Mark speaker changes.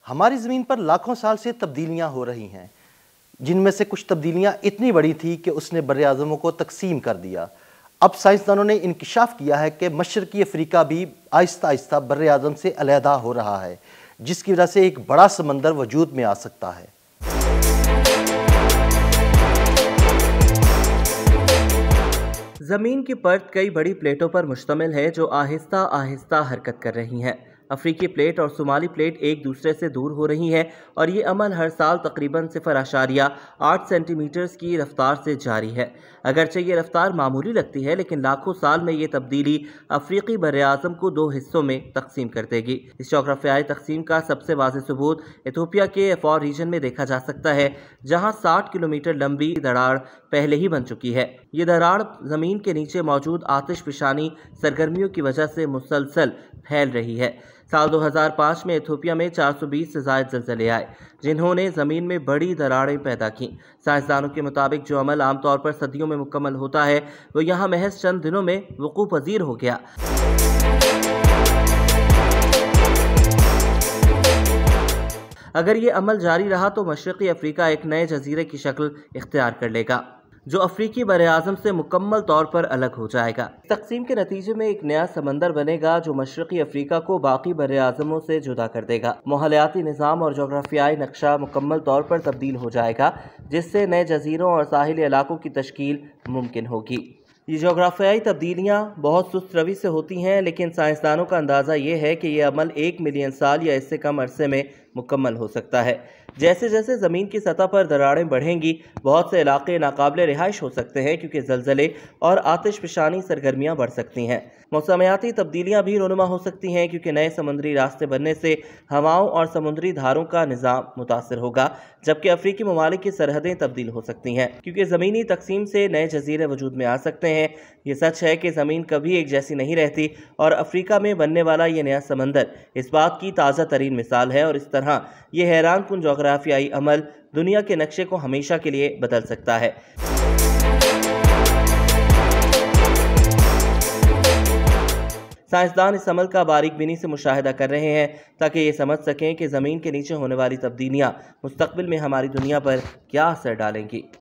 Speaker 1: हमारी ज़मीन पर लाखों साल से तब्दीलियां हो रही हैं, जिनमें से कुछ तब्दीलियां इतनी बड़ी थी कि उसने बर्र-ए-आज़मों को तकसीम कर दिया। अब साइंसदानों ने इंकिशाफ किया है कि मशरक़ी अफ्रीका भी आहिस्ता आहिस्ता बर्र-ए-आज़म से अलहदा हो रहा है, जिसकी वजह से एक बड़ा समंदर वजूद में आ सकता है।
Speaker 2: ज़मीन की परत कई बड़ी प्लेटों पर मुश्तमिल है जो आहिस्ता आहिस्ता हरकत कर रही हैं। अफ्रीकी प्लेट और सोमाली प्लेट एक दूसरे से दूर हो रही हैं और ये अमल हर साल तकरीबन 0.8 सेंटीमीटर की रफ्तार से जारी है। अगरचे ये रफ्तार मामूली लगती है, लेकिन लाखों साल में ये तब्दीली अफ्रीकी बर्र-ए-आज़म को 2 हिस्सों में तकसीम कर देगी। इस जोग्राफियाई तकसीम का सबसे वाज़ेह सबूत इथियोपिया के एफॉर रीजन में देखा जा सकता है, जहाँ 60 किलोमीटर लंबी दरार पहले ही बन चुकी है। ये दरार ज़मीन के नीचे मौजूद आतिशफशानी सरगर्मियों की वजह से मुसलसल फैल रही है। साल 2005 में इथियोपिया में 420 से ज़ायद ज़लज़ले आए, जिन्होंने ज़मीन में बड़ी दरारें पैदा की। साइंसदानों के मुताबिक जो अमल आमतौर पर सदियों में मुकम्मल होता है, वो यहाँ महज चंद दिनों में वक़ूअ पज़ीर हो गया। अगर ये अमल जारी रहा तो मशरक़ी अफ्रीका एक नए जजीरे की शक्ल इख्तियार कर लेगा, जो अफ्रीकी बर्र-ए-आज़म से मुकम्मल तौर पर अलग हो जाएगा। तकसीम के नतीजे में एक नया समंदर बनेगा जो मशरक़ी अफ्रीका को बाकी बर्र-ए-आज़मों से जुदा कर देगा। माहौलियाती निज़ाम और जोग्राफियाई नक्शा मुकम्मल तौर पर तब्दील हो जाएगा, जिससे नए जजीरों और साहिली इलाकों की तश्कील मुमकिन होगी। ये जोग्राफियाई तब्दीलियाँ बहुत सुस्त रवी से होती हैं, लेकिन साइंसदानों का अंदाज़ा ये है कि यह अमल 1 मिलियन साल या इससे कम अरसे में मुकम्मल हो सकता है। जैसे जैसे ज़मीन की सतह पर दरारें बढ़ेंगी, बहुत से इलाके नाकाबिले रिहाइश हो सकते हैं, क्योंकि ज़लज़ले और आतिशफशानी सरगर्मियाँ बढ़ सकती हैं। मौसमियाती तब्दीलियाँ भी रोनुमा हो सकती हैं, क्योंकि नए समुद्री रास्ते बनने से हवाओं और समुद्री धारों का निज़ाम मुतासर होगा, जबकि अफ्रीकी ममालिक की सरहदें तब्दील हो सकती हैं, क्योंकि ज़मीनी तकसीम से नए जजीरे वजूद में आ सकते हैं। ये सच है कि ज़मीन कभी एक जैसी नहीं रहती, और अफ्रीका में बनने वाला ये नया समंदर इस बात की ताज़ा तरीन मिसाल है। और इस तरह ये हैरान कुन जोग्राफियाई अमल दुनिया के नक्शे को हमेशा के लिए बदल सकता है। साइंसदान इस अमल का बारीकबीनी से मुशाहिदा कर रहे हैं, ताकि ये समझ सकें कि ज़मीन के नीचे होने वाली तब्दीलियाँ मुस्तक़बिल में हमारी दुनिया पर क्या असर डालेंगी।